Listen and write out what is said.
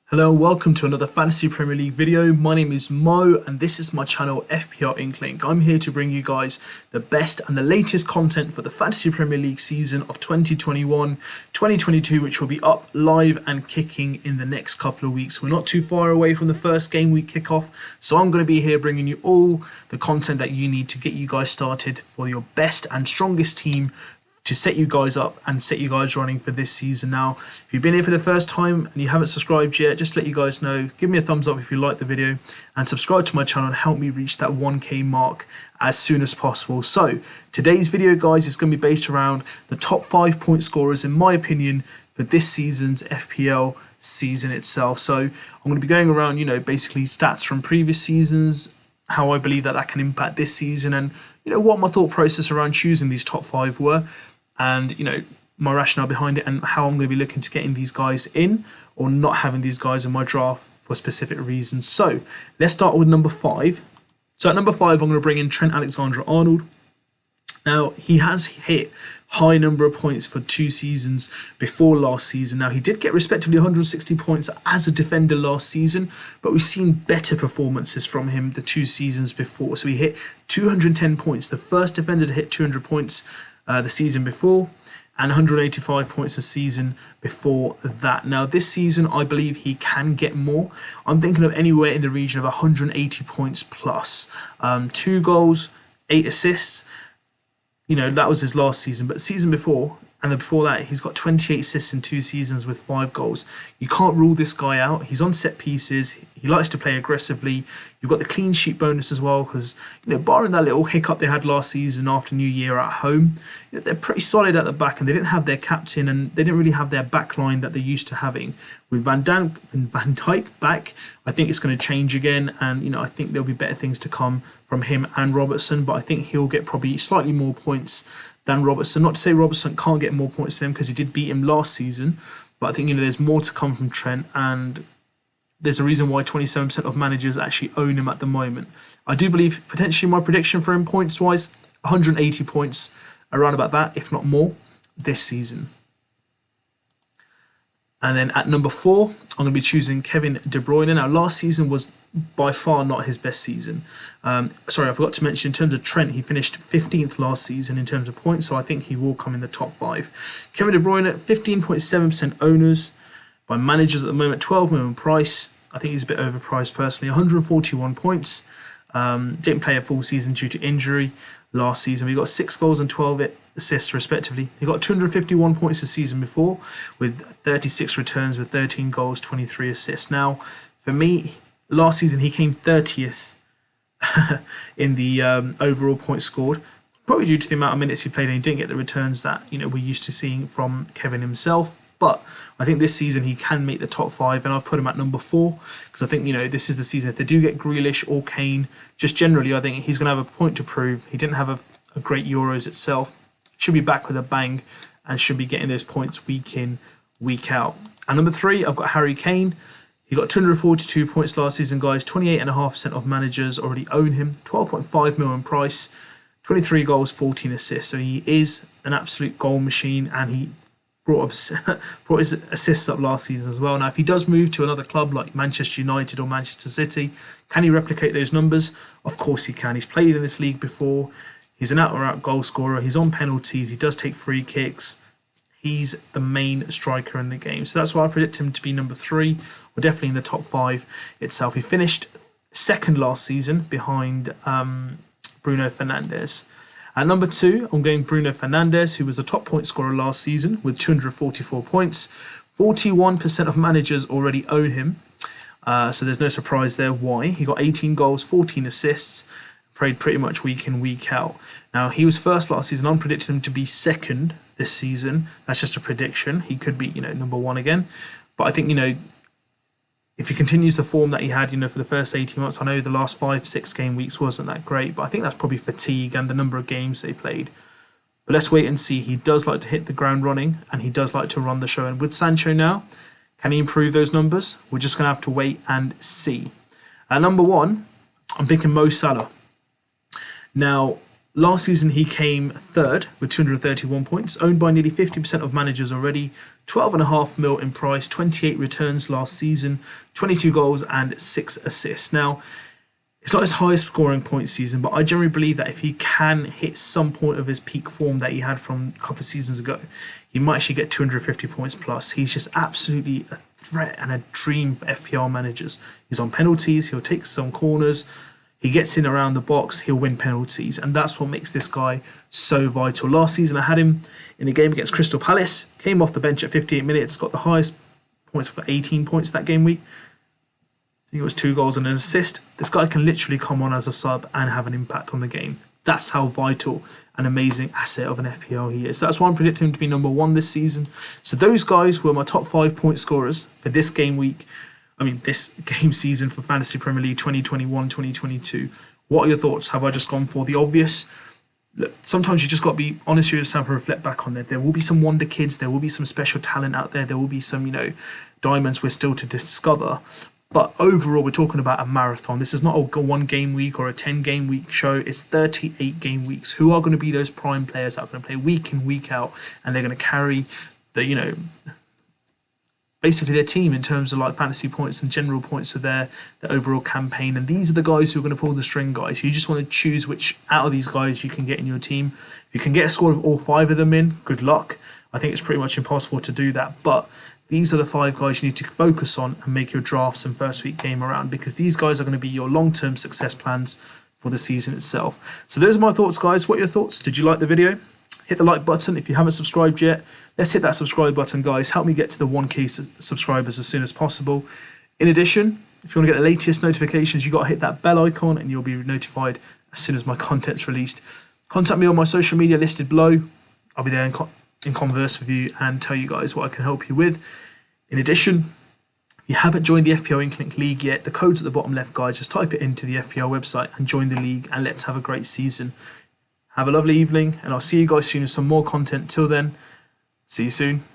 Hello and welcome to another Fantasy Premier League video. My name is Mo and this is my channel FPL Inkling. I'm here to bring you guys the best and the latest content for the Fantasy Premier League season of 2021-2022, which will be up live and kicking in the next couple of weeks. We're not too far away from the first game week kickoff, so I'm going to be here bringing you all the content that you need to get you guys started for your best and strongest team to set you guys up and set you guys running for this season. Now, if you've been here for the first time and you haven't subscribed yet, just to let you guys know, give me a thumbs up if you like the video and subscribe to my channel and help me reach that 1k mark as soon as possible. So today's video, guys, is going to be based around the top 5 point scorers, in my opinion, for this season's FPL season itself. So I'm going to be going around, basically stats from previous seasons, how I believe that can impact this season, and what my thought process around choosing these top 5 were, and my rationale behind it, and how I'm going to be looking to getting these guys in or not having these guys in my draft for specific reasons. So let's start with number 5. So at number 5, I'm going to bring in Trent AlexanderArnold. Now, he has hit high number of points for 2 seasons before last season. Now, he did get respectively 160 points as a defender last season, but we've seen better performances from him the 2 seasons before. So he hit 210 points, the first defender to hit 200 points the season before, and 185 points the season before that. Now, this season, I believe he can get more. I'm thinking of anywhere in the region of 180 points plus. 2 goals, 8 assists. That was his last season, but season before and then before that, he's got 28 assists in 2 seasons with 5 goals. You can't rule this guy out. He's on set pieces. He likes to play aggressively. You've got the clean sheet bonus as well, because barring that little hiccup they had last season after New Year at home, they're pretty solid at the back, and they didn't have their captain, and they didn't really have their back line that they're used to having. With Van Dijk back, I think it's going to change again, and I think there'll be better things to come from him and Robertson, but I think he'll get probably slightly more points than Robertson. Not to say Robertson can't get more points than him, because he did beat him last season, but I think there's more to come from Trent, and there's a reason why 27% of managers actually own him at the moment. I do believe potentially my prediction for him points wise, 180 points, around about that, if not more, this season. And then at number 4, I'm going to be choosing Kevin De Bruyne. Now, last season was by far not his best season. Sorry, I forgot to mention, in terms of Trent, he finished 15th last season in terms of points, so I think he will come in the top 5. Kevin De Bruyne, 15.7% owners by managers at the moment, 12 million price. I think he's a bit overpriced personally. 141 points. Didn't play a full season due to injury last season. We got 6 goals and 12 assists respectively. He got 251 points the season before, with 36 returns with 13 goals, 23 assists. Now, for me, last season he came 30th in the overall points scored, probably due to the amount of minutes he played, and he didn't get the returns that we're used to seeing from Kevin himself. But I think this season he can make the top 5, and I've put him at number 4 because I think this is the season. If they do get Grealish or Kane, just generally I think he's going to have a point to prove. He didn't have a great Euros itself. Should be back with a bang and should be getting those points week in, week out. And number 3, I've got Harry Kane. He got 242 points last season, guys. 28.5% of managers already own him. 12.5 million price, 23 goals, 14 assists. So he is an absolute goal machine, and he brought his assists up last season as well. Now, if he does move to another club like Manchester United or Manchester City, can he replicate those numbers? Of course he can. He's played in this league before. He's an out-and-out goal scorer. He's on penalties. He does take free kicks. He's the main striker in the game. So that's why I predict him to be number 3, or definitely in the top 5 itself. He finished 2nd last season behind Bruno Fernandes. At number 2, I'm going Bruno Fernandes, who was a top point scorer last season with 244 points. 41% of managers already own him, so there's no surprise there why. He got 18 goals, 14 assists, played pretty much week in, week out. Now, he was 1st last season. I'm predicting him to be 2nd this season. That's just a prediction. He could be, number 1 again. But I think, if he continues the form that he had, for the first 18 months, I know the last 5-6 game weeks wasn't that great, but I think that's probably fatigue and the number of games they played. But let's wait and see. He does like to hit the ground running, and he does like to run the show. And with Sancho now, can he improve those numbers? We're just going to have to wait and see. At number 1, I'm picking Mo Salah. Now, Last season, he came third with 231 points, owned by nearly 50% of managers already, 12.5 mil in price, 28 returns last season, 22 goals and 6 assists. Now, it's not his highest scoring point season, but I generally believe that if he can hit some point of his peak form that he had from a couple of seasons ago, he might actually get 250 points plus. He's just absolutely a threat and a dream for FPL managers. He's on penalties, he'll take some corners, he gets in around the box, he'll win penalties, and that's what makes this guy so vital. Last season I had him in a game against Crystal Palace, came off the bench at 58 minutes, got the highest points for 18 points that game week. I think it was 2 goals and an assist. This guy can literally come on as a sub and have an impact on the game. That's how vital and amazing asset of an FPL he is. That's why I'm predicting him to be number 1 this season. So those guys were my top 5 point scorers for this game week. This game season for Fantasy Premier League 2021-2022. What are your thoughts? Have I just gone for the obvious? Look, sometimes you just got to be honest with yourself and reflect back on it. There will be some wonder kids. There will be some special talent out there. There will be some, diamonds we're still to discover. But overall, we're talking about a marathon. This is not a 1 game week or a 10 game week show. It's 38 game weeks. Who are going to be those prime players that are going to play week in, week out, and they're going to carry the, basically their team in terms of like fantasy points and general points of their overall campaign. And these are the guys who are going to pull the string, guys. You just want to choose which out of these guys you can get in your team. If you can get a score of all 5 of them in, good luck. I think it's pretty much impossible to do that. But these are the 5 guys you need to focus on and make your drafts and first week game around, because these guys are going to be your long-term success plans for the season itself. So those are my thoughts, guys. What are your thoughts? Did you like the video? Hit the like button if you haven't subscribed yet. Let's hit that subscribe button, guys. Help me get to the 1K subscribers as soon as possible. In addition, if you want to get the latest notifications, you got to hit that bell icon and you'll be notified as soon as my content's released. Contact me on my social media listed below. I'll be there in converse with you and tell you guys what I can help you with. In addition, if you haven't joined the FPL Inklink League yet, the code's at the bottom left, guys. Just type it into the FPL website and join the league, and let's have a great season. Have a lovely evening, and I'll see you guys soon with some more content. Till then, see you soon.